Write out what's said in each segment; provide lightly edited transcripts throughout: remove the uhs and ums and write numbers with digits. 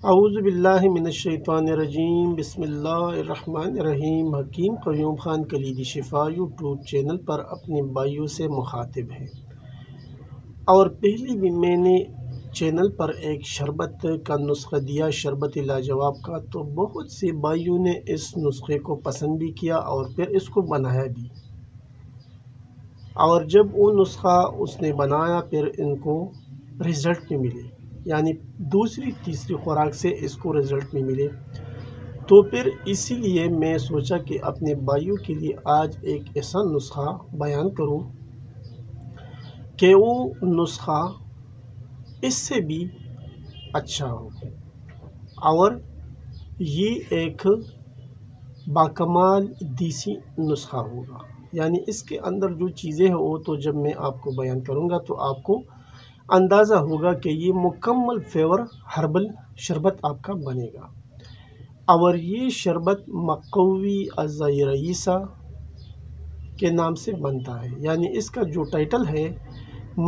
اعوذ باللہ من الشیطان الرجیم، بسم اللہ الرحمن الرحیم۔ حکیم قیوم خان کلیدی شفا یوٹیوب چینل پر اپنے بھائیوں سے مخاطب ہے، اور پہلے بھی میں نے چینل پر ایک شربت کا نسخہ دیا، شربت لاجواب کا، تو بہت سے بھائیوں نے اس نسخے کو پسند بھی کیا اور پھر اس کو بنایا بھی، اور جب وہ نسخہ اس نے بنایا پھر ان کو رزلٹ بھی ملے، یعنی دوسری تیسری خوراک سے اس کو رزلٹ بھی ملے۔ تو پھر اسی لیے میں سوچا کہ اپنے بھائیوں کے لیے آج ایک ایسا نسخہ بیان کروں کہ وہ نسخہ اس سے بھی اچھا ہو، اور یہ ایک باکمال دیسی نسخہ ہوگا۔ یعنی اس کے اندر جو چیزیں ہیں وہ تو جب میں آپ کو بیان کروں گا تو آپ کو اندازہ ہوگا کہ یہ مکمل فیور ہربل شربت آپ کا بنے گا، اور یہ شربت مقوی اعضائے رئیسہ کے نام سے بنتا ہے۔ یعنی اس کا جو ٹائٹل ہے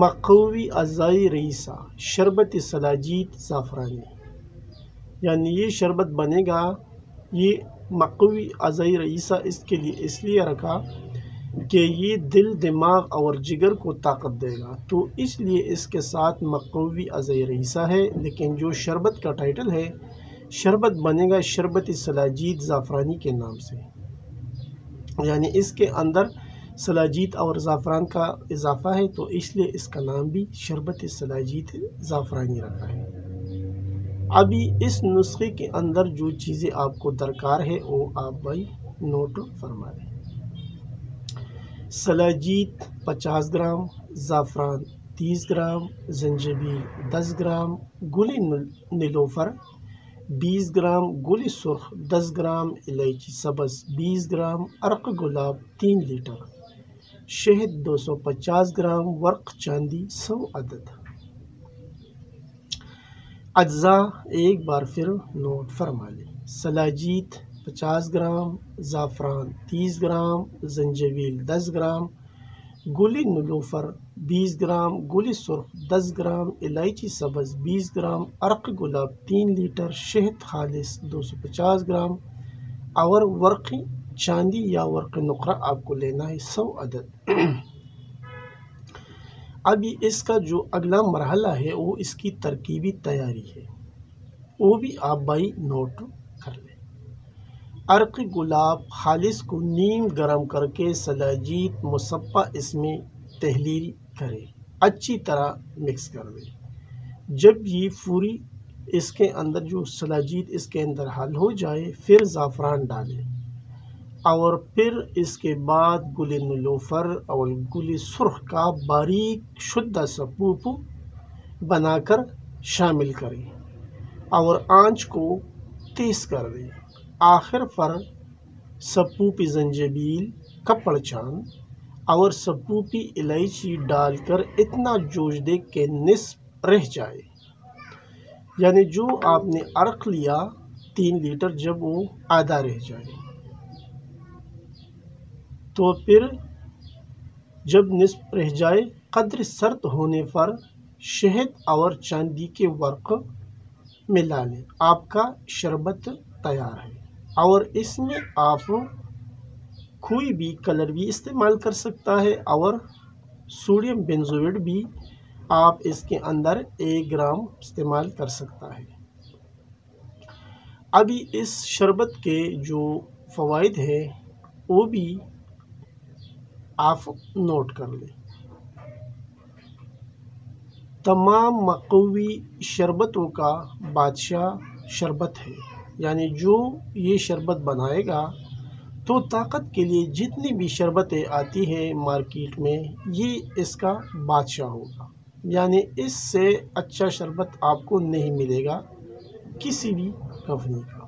مقوی اعضائے رئیسہ شربت سلاجید زعفرانی، یعنی یہ شربت بنے گا، یہ مقوی اعضائے رئیسہ اس کے لیے اس لیے رکھا کہ یہ دل، دماغ اور جگر کو طاقت دے گا، تو اس لیے اس کے ساتھ مقوی اعضائے رئیسہ ہے۔ لیکن جو شربت کا ٹائٹل ہے، شربت بنے گا شربت سلاجید زعفرانی کے نام سے، یعنی اس کے اندر سلاجید اور زعفران کا اضافہ ہے، تو اس لیے اس کا نام بھی شربت سلاجید زعفرانی رکھا ہے۔ ابھی اس نسخے کے اندر جو چیزیں آپ کو درکار ہے وہ آپ بھائی نوٹ فرما لیں۔ سلاجید 50 گرام، زعفران 30 گرام، زنجبیل 10 گرام، گل نیلوفر 20 گرام، گل سرخ 10 گرام، الائچی سبز 20 گرام، عرق گلاب 3 لیٹر، شہد 250 گرام، ورق چاندی 100 عدد۔ اجزاء ایک بار پھر نوٹ فرما لیں۔ سلاجید 50 گرام، زعفران 30 گرام، زنجبیل 10 گرام، گل نیلوفر 20 گرام، گل سرخ 10 گرام، الائچی سبز 20 گرام، عرق گلاب 3 لیٹر، شہد خالص 250 گرام، اور ورق چاندی یا ورق نقرہ آپ کو لینا ہے 100 عدد۔ ابھی اس کا جو اگلا مرحلہ ہے وہ اس کی ترکیبی تیاری ہے، وہ بھی آپ بھائی نوٹ کر لیں۔ عرق گلاب خالص کو نیم گرم کر کے سلاجید مصفہ اس میں تحلیل کرے، اچھی طرح مکس کر دے۔ جب یہ پوری اس کے اندر جو سلاجید اس کے اندر حل ہو جائے پھر زعفران ڈالے، اور پھر اس کے بعد گل نیلوفر اور گل سرخ کا باریک شدہ سا پوپ بنا کر شامل کریں، اور آنچ کو تیز کر دیں۔ آخر پر سپوپی زنجبیل کپڑ چاند اور سپوپی الائچی ڈال کر اتنا جوش دے کہ نصف رہ جائے، یعنی جو آپ نے عرق لیا 3 لیٹر جب وہ آدھا رہ جائے، تو پھر جب نصف رہ جائے قدر سرد ہونے پر شہد اور چاندی کے ورق ملا لیں، آپ کا شربت تیار ہے۔ اور اس میں آپ کوئی بھی کلر بھی استعمال کر سکتا ہے، اور سوڈیم بینزوئیٹ بھی آپ اس کے اندر 1 گرام استعمال کر سکتا ہے۔ ابھی اس شربت کے جو فوائد ہیں وہ بھی آپ نوٹ کر لیں۔ تمام مقوی شربتوں کا بادشاہ شربت ہے، یعنی جو یہ شربت بنائے گا تو طاقت کے لیے جتنی بھی شربتیں آتی ہیں مارکیٹ میں یہ اس کا بادشاہ ہوگا، یعنی اس سے اچھا شربت آپ کو نہیں ملے گا کسی بھی کمپنی کا،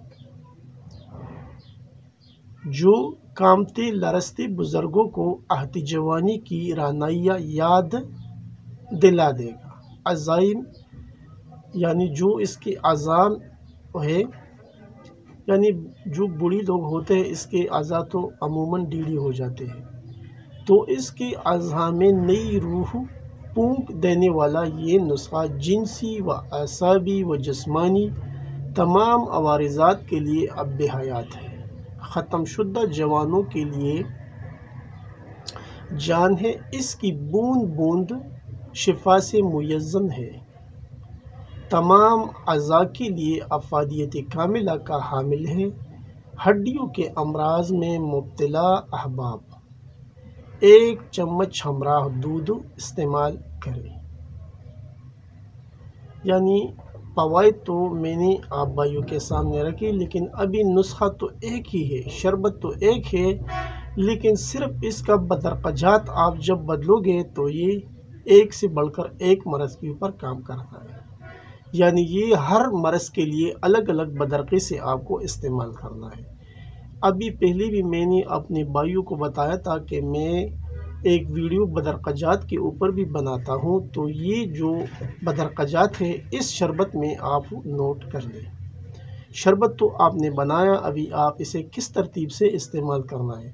جو کامتے لرزتے بزرگوں کو عہد جوانی کی رعنائیاں یاد دلا دے گا۔ عزائم یعنی جو اس کے اعضاء ہے، یعنی جو بوڑھی لوگ ہوتے ہیں اس کے اعضاء تو عموماً ڈیڑھی ہو جاتے ہیں، تو اس کے اعضاء میں نئی روح پونک دینے والا یہ نسخہ جنسی و اعصابی و جسمانی تمام عوارضات کے لیے اب حیات ہے، ختم شدہ جوانوں کے لیے جان ہے، اس کی بوند بوند شفا سے میزن ہے، تمام اعضاء کے لیے افادیت کاملہ کا حامل ہے، ہڈیوں کے امراض میں مبتلا احباب 1 چمچ ہمراہ دودھ استعمال کریں۔ یعنی فوائد تو میں نے آپ بھائیوں کے سامنے رکھی، لیکن ابھی نسخہ تو ایک ہی ہے، شربت تو ایک ہے، لیکن صرف اس کا بدرقجات آپ جب بدلو گے تو یہ ایک سے بڑھ کر ایک مرض کے اوپر کام کرتا ہے۔ یعنی یہ ہر مرض کے لیے الگ الگ بدرقے سے آپ کو استعمال کرنا ہے۔ ابھی پہلے بھی میں نے اپنے بھائیوں کو بتایا تھا کہ میں ایک ویڈیو بدرقجات کے اوپر بھی بناتا ہوں، تو یہ جو بدرقجات ہے اس شربت میں آپ نوٹ کر لیں۔ شربت تو آپ نے بنایا، ابھی آپ اسے کس ترتیب سے استعمال کرنا ہے۔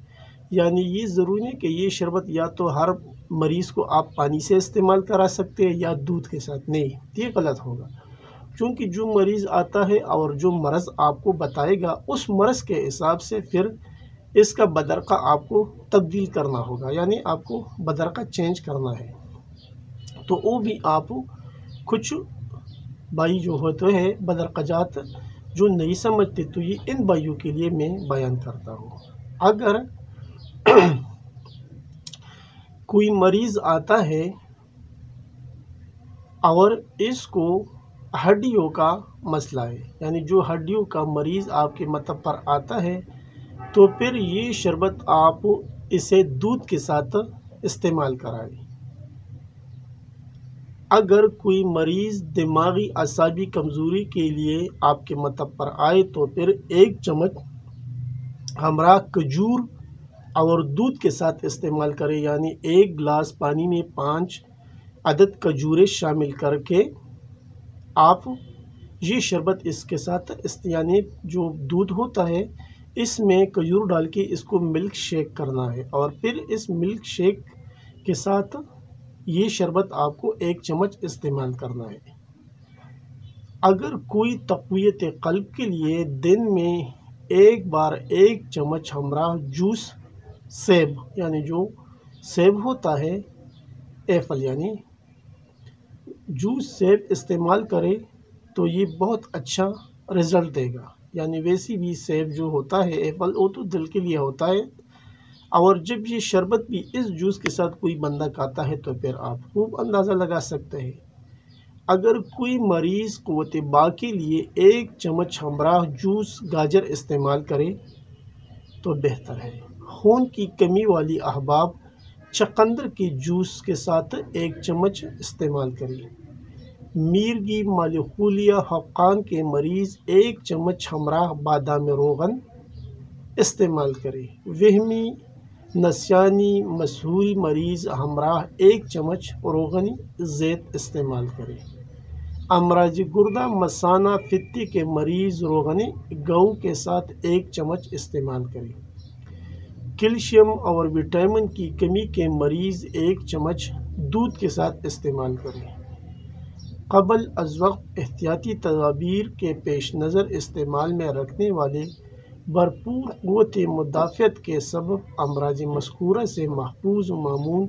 یعنی یہ ضروری نہیں کہ یہ شربت یا تو ہر مریض کو آپ پانی سے استعمال کرا سکتے ہیں یا دودھ کے ساتھ، نہیں، یہ غلط ہوگا، کیونکہ جو مریض آتا ہے اور جو مرض آپ کو بتائے گا اس مرض کے حساب سے پھر اس کا بدرقہ آپ کو تبدیل کرنا ہوگا، یعنی آپ کو بدرقہ چینج کرنا ہے۔ تو وہ بھی آپ کچھ بھائی جو ہوتے ہیں بدرقجات جو نہیں سمجھتے، تو یہ ان بھائیوں کے لیے میں بیان کرتا ہوں۔ اگر کوئی مریض آتا ہے اور اس کو ہڈیوں کا مسئلہ ہے، یعنی جو ہڈیوں کا مریض آپ کے مطلب پر آتا ہے، تو پھر یہ شربت آپ اسے دودھ کے ساتھ استعمال کرائیں۔ اگر کوئی مریض دماغی اعصابی کمزوری کے لیے آپ کے مطلب پر آئے تو پھر 1 چمچ ہمراہ کھجور اور دودھ کے ساتھ استعمال کریں، یعنی 1 گلاس پانی میں 5 عدد کھجوریں شامل کر کے آپ یہ شربت اس کے ساتھ یعنی جو دودھ ہوتا ہے اس میں کھجور ڈال کے اس کو ملک شیک کرنا ہے، اور پھر اس ملک شیک کے ساتھ یہ شربت آپ کو 1 چمچ استعمال کرنا ہے۔ اگر کوئی تقویت قلب کے لیے دن میں ایک بار 1 چمچ ہمراہ جوس سیب، یعنی جو سیب ہوتا ہے ایپل، یعنی جوس سیب استعمال کرے تو یہ بہت اچھا رزلٹ دے گا۔ یعنی ویسی بھی سیب جو ہوتا ہے ایپل، وہ تو دل کے لیے ہوتا ہے، اور جب یہ شربت بھی اس جوس کے ساتھ کوئی بندہ کھاتا ہے تو پھر آپ خوب اندازہ لگا سکتے ہیں۔ اگر کوئی مریض قوت باہ کے لیے 1 چمچ ہمراہ جوس گاجر استعمال کرے تو بہتر ہے۔ خون کی کمی والی احباب چقندر کے جوس کے ساتھ 1 چمچ استعمال کریں۔ میرگی مالوخولیہ حقان کے مریض 1 چمچ ہمراہ بادام روغن استعمال کریں۔ وہمی نسیانی مسحوری مریض ہمراہ 1 چمچ روغنی زیت استعمال کریں۔ امراض گردہ مثانہ فطی کے مریض روغنی گو کے ساتھ 1 چمچ استعمال کریں۔ کیلشیم اور وٹامن کی کمی کے مریض 1 چمچ دودھ کے ساتھ استعمال کریں۔ قبل از وقت احتیاطی تدابیر کے پیش نظر استعمال میں رکھنے والے بھرپور قوت مدافعت کے سبب امراض مذکورہ سے محفوظ و مامون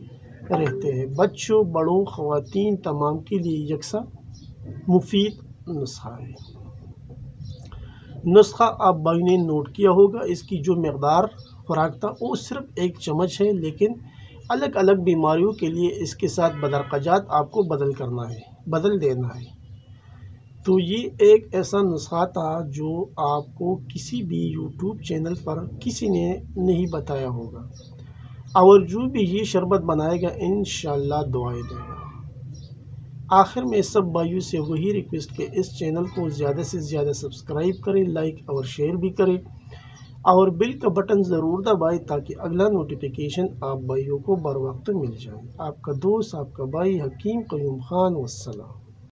رہتے ہیں۔ بچوں، بڑوں، خواتین تمام کے لیے یکساں مفید نسخہ ہے۔ نسخہ آپ بھائی نے نوٹ کیا ہوگا، اس کی جو مقدار خوراک تھا وہ صرف 1 چمچ ہے، لیکن الگ الگ بیماریوں کے لیے اس کے ساتھ بدرقجات آپ کو بدل دینا ہے۔ تو یہ ایک ایسا نسخہ تھا جو آپ کو کسی بھی یوٹیوب چینل پر کسی نے نہیں بتایا ہوگا، اور جو بھی یہ شربت بنائے گا انشاءاللہ دعائیں دے گا۔ آخر میں سب بھائیوں سے وہی ریکویسٹ کہ اس چینل کو زیادہ سے زیادہ سبسکرائب کریں، لائک اور شیئر بھی کریں، اور بیل کا بٹن ضرور دبائیں تاکہ اگلا نوٹیفیکیشن آپ بھائیوں کو بر وقت مل جائے۔ آپ کا دوست، آپ کا بھائی حکیم قیوم خان، والسلام۔